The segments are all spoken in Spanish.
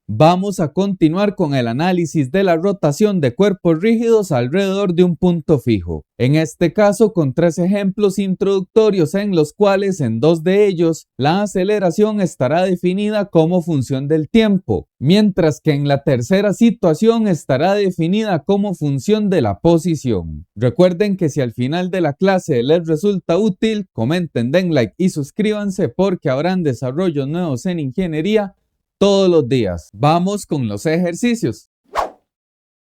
Vamos a continuar con el análisis de la rotación de cuerpos rígidos alrededor de un punto fijo. En este caso con 3 ejemplos introductorios en los cuales en 2 de ellos la aceleración estará definida como función del tiempo, mientras que en la tercera situación estará definida como función de la posición. Recuerden que si al final de la clase les resulta útil, comenten, den like y suscríbanse porque habrán desarrollos nuevos en ingeniería todos los días. Vamos con los ejercicios.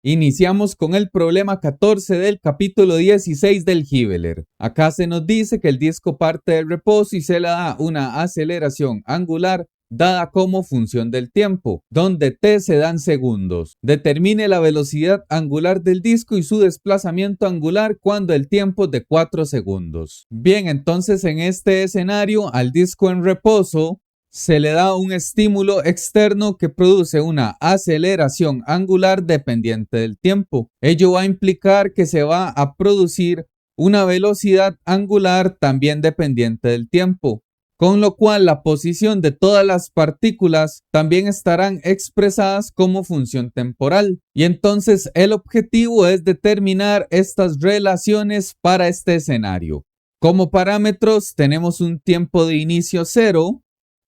Iniciamos con el problema 14 del capítulo 16 del Giveler. Acá se nos dice que el disco parte del reposo y se le da una aceleración angular dada como función del tiempo, donde t se dan segundos. Determine la velocidad angular del disco y su desplazamiento angular cuando el tiempo es de 4 segundos. Bien, entonces en este escenario al disco en reposo se le da un estímulo externo que produce una aceleración angular dependiente del tiempo. Ello va a implicar que se va a producir una velocidad angular también dependiente del tiempo, con lo cual la posición de todas las partículas también estarán expresadas como función temporal. Y entonces el objetivo es determinar estas relaciones para este escenario. Como parámetros tenemos un tiempo de inicio 0,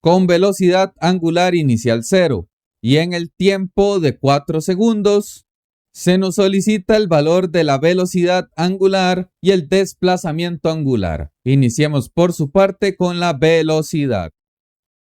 con velocidad angular inicial 0, y en el tiempo de 4 segundos se nos solicita el valor de la velocidad angular y el desplazamiento angular. Iniciemos por su parte con la velocidad.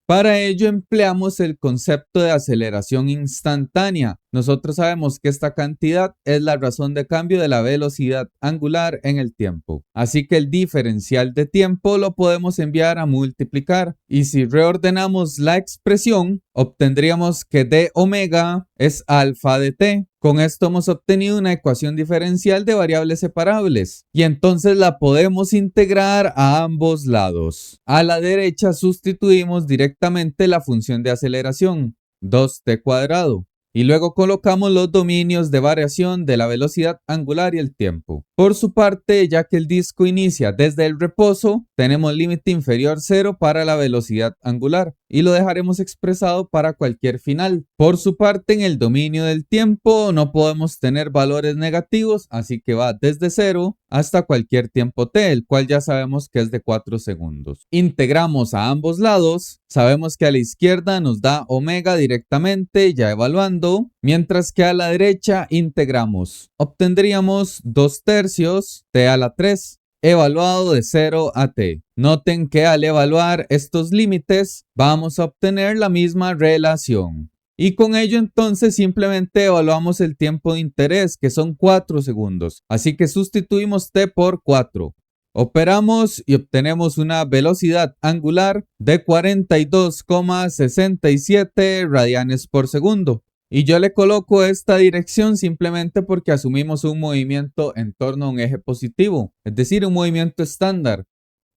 Para ello empleamos el concepto de aceleración instantánea. Nosotros sabemos que esta cantidad es la razón de cambio de la velocidad angular en el tiempo. Así que el diferencial de tiempo lo podemos enviar a multiplicar. Y si reordenamos la expresión, obtendríamos que d omega es alfa de t. Con esto hemos obtenido una ecuación diferencial de variables separables y entonces la podemos integrar a ambos lados. A la derecha sustituimos directamente la función de aceleración, 2t cuadrado, y luego colocamos los dominios de variación de la velocidad angular y el tiempo. Por su parte, ya que el disco inicia desde el reposo, tenemos límite inferior 0 para la velocidad angular y lo dejaremos expresado para cualquier final. Por su parte, en el dominio del tiempo no podemos tener valores negativos, así que va desde 0 hasta cualquier tiempo t, el cual ya sabemos que es de 4 segundos. Integramos a ambos lados, sabemos que a la izquierda nos da omega directamente ya evaluando, mientras que a la derecha integramos. Obtendríamos 2/3 t a la 3. Evaluado de 0 a t. Noten que al evaluar estos límites vamos a obtener la misma relación. Y con ello entonces simplemente evaluamos el tiempo de interés, que son 4 segundos. Así que sustituimos t por 4. Operamos y obtenemos una velocidad angular de 42,67 radianes por segundo. Y yo le coloco esta dirección simplemente porque asumimos un movimiento en torno a un eje positivo, es decir, un movimiento estándar.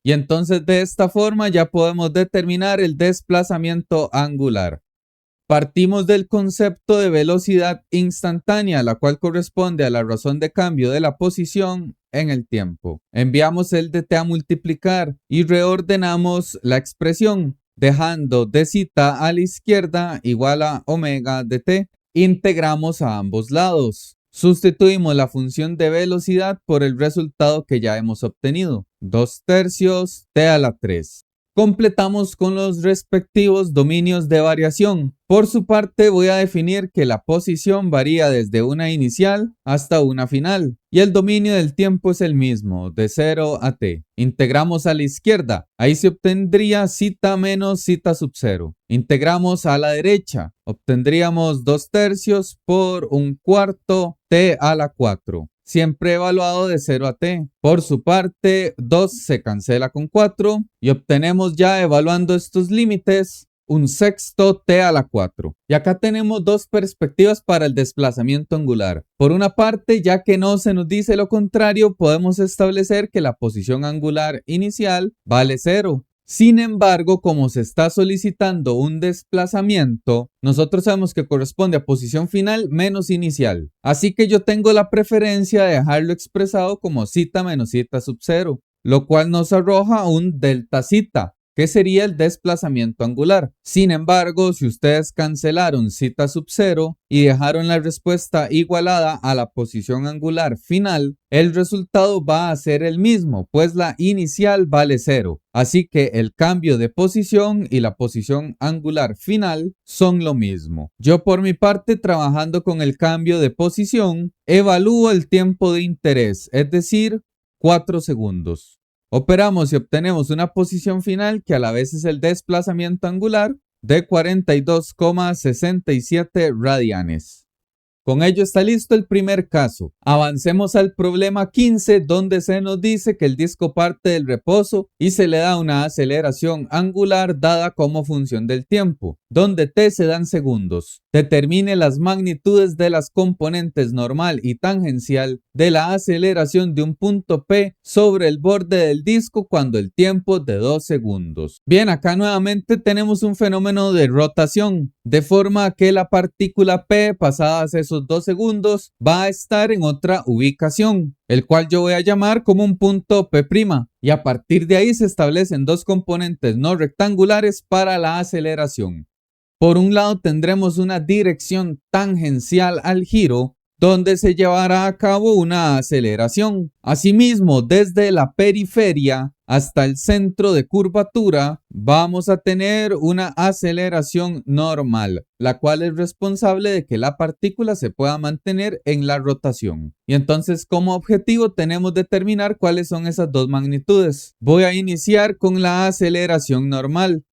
Y entonces de esta forma ya podemos determinar el desplazamiento angular. Partimos del concepto de velocidad instantánea, la cual corresponde a la razón de cambio de la posición en el tiempo. Enviamos el de t a multiplicar y reordenamos la expresión, dejando d zeta a la izquierda igual a omega de t. Integramos a ambos lados. Sustituimos la función de velocidad por el resultado que ya hemos obtenido, 2/3 t a la 3. Completamos con los respectivos dominios de variación. Por su parte voy a definir que la posición varía desde una inicial hasta una final y el dominio del tiempo es el mismo, de 0 a t. Integramos a la izquierda, ahí se obtendría zeta menos zeta sub 0. Integramos a la derecha, obtendríamos 2/3 por 1/4 t a la 4. Siempre evaluado de 0 a t. Por su parte, 2 se cancela con 4 y obtenemos ya evaluando estos límites 1/6 t a la 4. Y acá tenemos dos perspectivas para el desplazamiento angular. Por una parte, ya que no se nos dice lo contrario, podemos establecer que la posición angular inicial vale 0. Sin embargo, como se está solicitando un desplazamiento, nosotros sabemos que corresponde a posición final menos inicial. Así que yo tengo la preferencia de dejarlo expresado como zeta menos zeta sub 0, lo cual nos arroja un delta zeta. que sería el desplazamiento angular. Sin embargo, si ustedes cancelaron cita sub 0 y dejaron la respuesta igualada a la posición angular final, el resultado va a ser el mismo, pues la inicial vale 0. Así que el cambio de posición y la posición angular final son lo mismo. Yo por mi parte, trabajando con el cambio de posición, evalúo el tiempo de interés, es decir, 4 segundos. Operamos y obtenemos una posición final que a la vez es el desplazamiento angular de 42,67 radianes. Con ello está listo el primer caso. Avancemos al problema 15, donde se nos dice que el disco parte del reposo y se le da una aceleración angular dada como función del tiempo, donde t se dan segundos. Determine las magnitudes de las componentes normal y tangencial de la aceleración de un punto P sobre el borde del disco cuando el tiempo es de 2 segundos. Bien, acá nuevamente tenemos un fenómeno de rotación, de forma que la partícula P, pasadas esos 2 segundos, va a estar en otra ubicación, el cual yo voy a llamar como un punto P', y a partir de ahí se establecen dos componentes no rectangulares para la aceleración. Por un lado tendremos una dirección tangencial al giro, donde se llevará a cabo una aceleración. Asimismo, desde la periferia hasta el centro de curvatura, vamos a tener una aceleración normal, la cual es responsable de que la partícula se pueda mantener en la rotación. Y entonces, como objetivo, tenemos determinar cuáles son esas dos magnitudes. Voy a iniciar con la aceleración normal.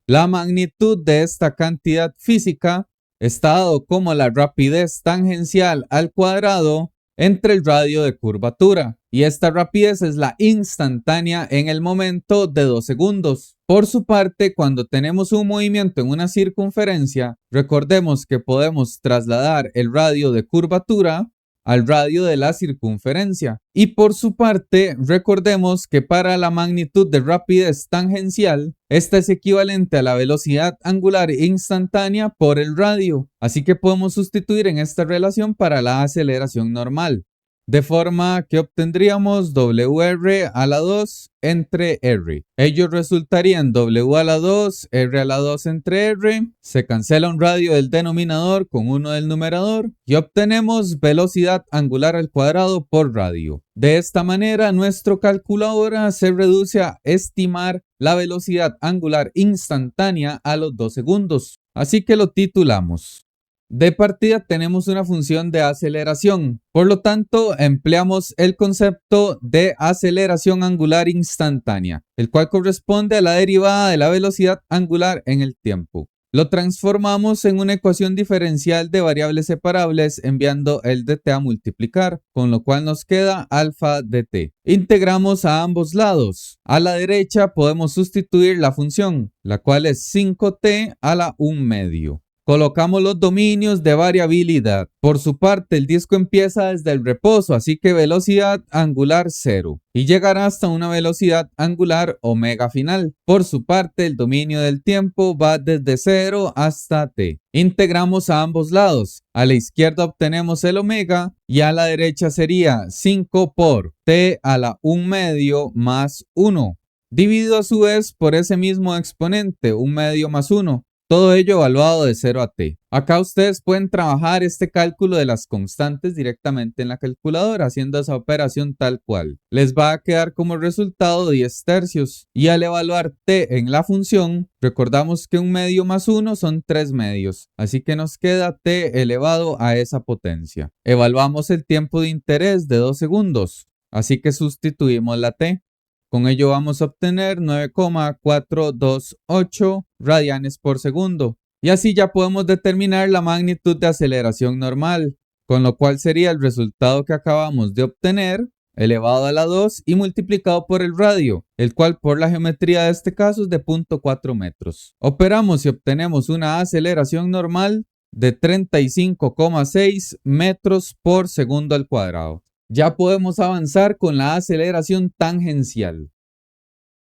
La magnitud de esta cantidad física está dado como la rapidez tangencial al cuadrado entre el radio de curvatura, y esta rapidez es la instantánea en el momento de 2 segundos. Por su parte, cuando tenemos un movimiento en una circunferencia, recordemos que podemos trasladar el radio de curvatura al radio de la circunferencia. Y por su parte, recordemos que para la magnitud de rapidez tangencial, esta es equivalente a la velocidad angular instantánea por el radio. Así que podemos sustituir en esta relación para la aceleración normal, de forma que obtendríamos WR a la 2 entre R. Ello resultaría en W a la 2, R a la 2 entre R. Se cancela un radio del denominador con uno del numerador y obtenemos velocidad angular al cuadrado por radio. De esta manera, nuestro calculadora se reduce a estimar la velocidad angular instantánea a los 2 segundos. Así que lo titulamos. De partida tenemos una función de aceleración, por lo tanto empleamos el concepto de aceleración angular instantánea, el cual corresponde a la derivada de la velocidad angular en el tiempo. Lo transformamos en una ecuación diferencial de variables separables enviando el dt a multiplicar, con lo cual nos queda alfa dt. Integramos a ambos lados. A la derecha podemos sustituir la función, la cual es 5t a la 1 medio. Colocamos los dominios de variabilidad. Por su parte, el disco empieza desde el reposo, así que velocidad angular 0, y llegará hasta una velocidad angular omega final. Por su parte, el dominio del tiempo va desde 0 hasta t. Integramos a ambos lados. A la izquierda obtenemos el omega y a la derecha sería 5 por t a la 1 medio más 1, dividido a su vez por ese mismo exponente, 1 medio más 1. Todo ello evaluado de 0 a t. Acá ustedes pueden trabajar este cálculo de las constantes directamente en la calculadora, haciendo esa operación tal cual. Les va a quedar como resultado 10 tercios. Y al evaluar t en la función, recordamos que 1 medio más 1 son 3 medios. Así que nos queda t elevado a esa potencia. Evaluamos el tiempo de interés de 2 segundos. Así que sustituimos la t. Con ello vamos a obtener 9,428 radianes por segundo. Y así ya podemos determinar la magnitud de aceleración normal, con lo cual sería el resultado que acabamos de obtener elevado a la 2 y multiplicado por el radio, el cual por la geometría de este caso es de 0.4 metros. Operamos y obtenemos una aceleración normal de 35,6 metros por segundo al cuadrado. Ya podemos avanzar con la aceleración tangencial.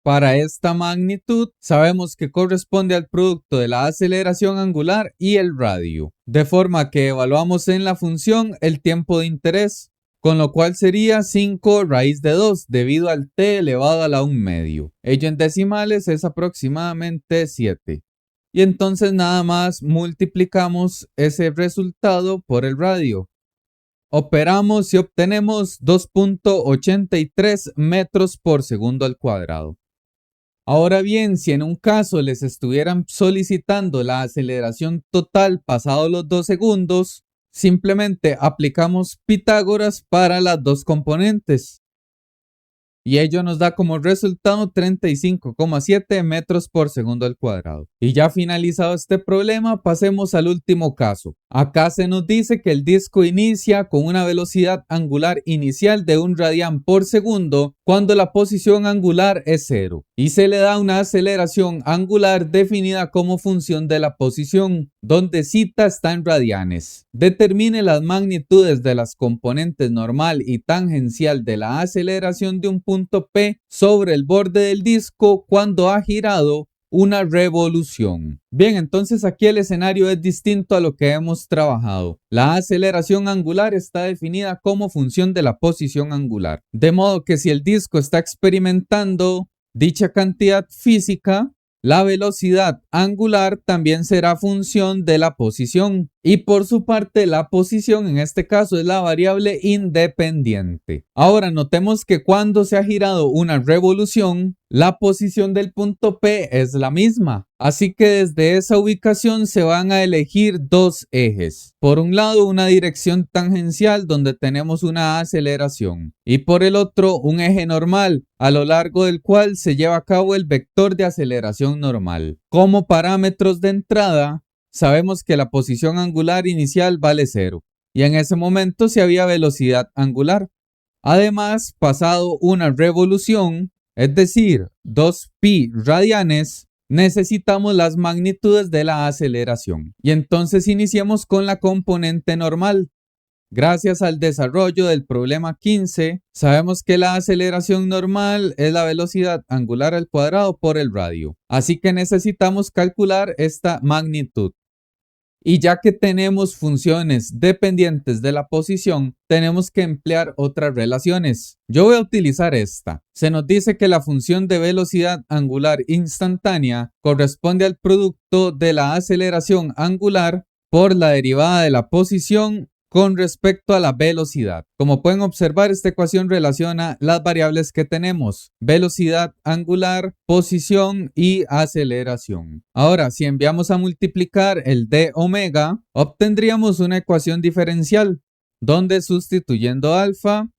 Para esta magnitud sabemos que corresponde al producto de la aceleración angular y el radio, de forma que evaluamos en la función el tiempo de interés. con lo cual sería 5 raíz de 2 debido al t elevado a la 1 medio. Ello en decimales es aproximadamente 7. Y entonces nada más multiplicamos ese resultado por el radio. Operamos y obtenemos 2.83 metros por segundo al cuadrado. Ahora bien, si en un caso les estuvieran solicitando la aceleración total pasado los 2 segundos, simplemente aplicamos Pitágoras para las dos componentes. Y ello nos da como resultado 35,7 metros por segundo al cuadrado. Y ya finalizado este problema, pasemos al último caso. Acá se nos dice que el disco inicia con una velocidad angular inicial de 1 radián por segundo cuando la posición angular es 0 y se le da una aceleración angular definida como función de la posición, donde zeta está en radianes. Determine las magnitudes de las componentes normal y tangencial de la aceleración de un punto P sobre el borde del disco cuando ha girado una revolución. Bien, entonces aquí el escenario es distinto a lo que hemos trabajado. La aceleración angular está definida como función de la posición angular. De modo que si el disco está experimentando dicha cantidad física, la velocidad angular también será función de la posición. Y por su parte, la posición en este caso es la variable independiente. Ahora notemos que cuando se ha girado una revolución, la posición del punto P es la misma. Así que desde esa ubicación se van a elegir dos ejes. Por un lado, una dirección tangencial donde tenemos una aceleración. Y por el otro, un eje normal, a lo largo del cual se lleva a cabo el vector de aceleración normal. Como parámetros de entrada, sabemos que la posición angular inicial vale 0 y en ese momento sí había velocidad angular. Además, pasado una revolución, es decir, 2pi radianes, necesitamos las magnitudes de la aceleración. Y entonces iniciemos con la componente normal. Gracias al desarrollo del problema 15, sabemos que la aceleración normal es la velocidad angular al cuadrado por el radio. Así que necesitamos calcular esta magnitud. Y ya que tenemos funciones dependientes de la posición, tenemos que emplear otras relaciones. Yo voy a utilizar esta. Se nos dice que la función de velocidad angular instantánea corresponde al producto de la aceleración angular por la derivada de la posición con respecto a la velocidad. Como pueden observar, esta ecuación relaciona las variables que tenemos: velocidad angular, posición y aceleración. Ahora, si enviamos a multiplicar el d omega, obtendríamos una ecuación diferencial, donde sustituyendo alfa,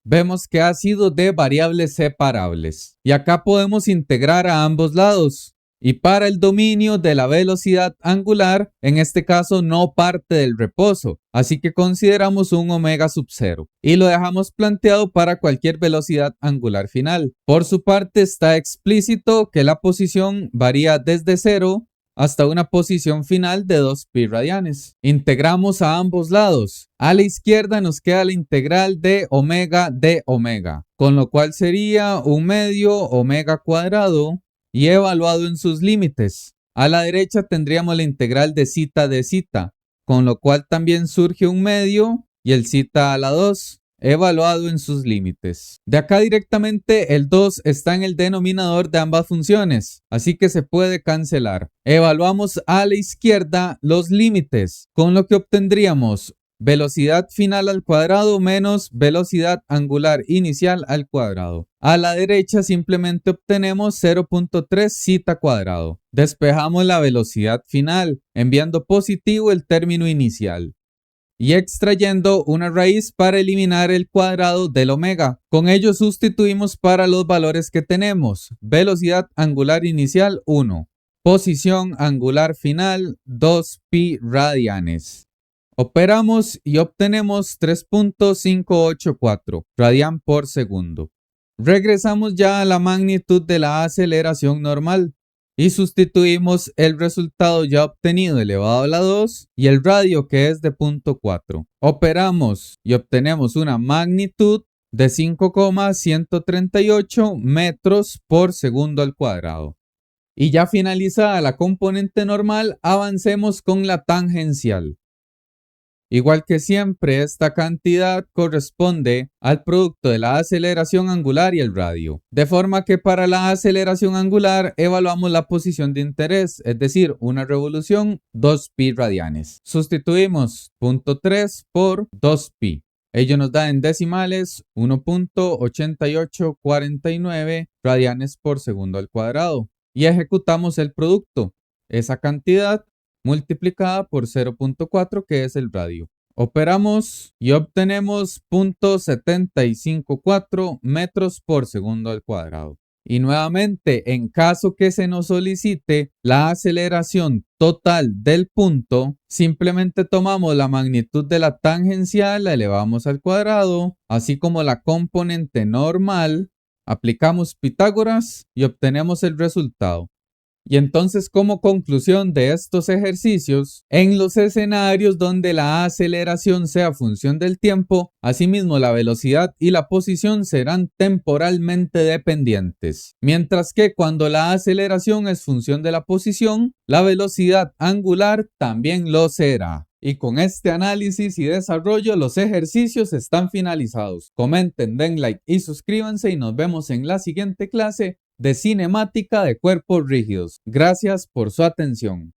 vemos que ha sido de variables separables. Y acá podemos integrar a ambos lados. Y para el dominio de la velocidad angular, en este caso no parte del reposo, así que consideramos un omega sub 0 y lo dejamos planteado para cualquier velocidad angular final. Por su parte está explícito que la posición varía desde 0 hasta una posición final de 2pi radianes. Integramos a ambos lados. A la izquierda nos queda la integral de omega, con lo cual sería 1 medio omega cuadrado y evaluado en sus límites. A la derecha tendríamos la integral de zeta, con lo cual también surge 1 medio y el zeta a la 2, evaluado en sus límites. De acá directamente el 2 está en el denominador de ambas funciones, así que se puede cancelar. Evaluamos a la izquierda los límites, con lo que obtendríamos velocidad final al cuadrado menos velocidad angular inicial al cuadrado. A la derecha simplemente obtenemos 0.3 zeta cuadrado. Despejamos la velocidad final, enviando positivo el término inicial y extrayendo una raíz para eliminar el cuadrado del omega. Con ello sustituimos para los valores que tenemos: velocidad angular inicial 1, posición angular final 2pi radianes. Operamos y obtenemos 3.584 radián por segundo. Regresamos ya a la magnitud de la aceleración normal y sustituimos el resultado ya obtenido elevado a la 2 y el radio que es de 0.4. Operamos y obtenemos una magnitud de 5,138 metros por segundo al cuadrado. Y ya finalizada la componente normal, avancemos con la tangencial. Igual que siempre, esta cantidad corresponde al producto de la aceleración angular y el radio. De forma que para la aceleración angular evaluamos la posición de interés, es decir, una revolución 2pi radianes. Sustituimos 0.3 por 2pi. Ello nos da en decimales 1.8849 radianes por segundo al cuadrado. Y ejecutamos el producto, esa cantidad multiplicada por 0.4 que es el radio. Operamos y obtenemos 0.754 metros por segundo al cuadrado. Y nuevamente, en caso que se nos solicite la aceleración total del punto, simplemente tomamos la magnitud de la tangencial, la elevamos al cuadrado, así como la componente normal, aplicamos Pitágoras y obtenemos el resultado. Y entonces, como conclusión de estos ejercicios, en los escenarios donde la aceleración sea función del tiempo, asimismo la velocidad y la posición serán temporalmente dependientes, mientras que cuando la aceleración es función de la posición, la velocidad angular también lo será. Y con este análisis y desarrollo, los ejercicios están finalizados. Comenten, den like y suscríbanse y nos vemos en la siguiente clase de cinemática de cuerpos rígidos. Gracias por su atención.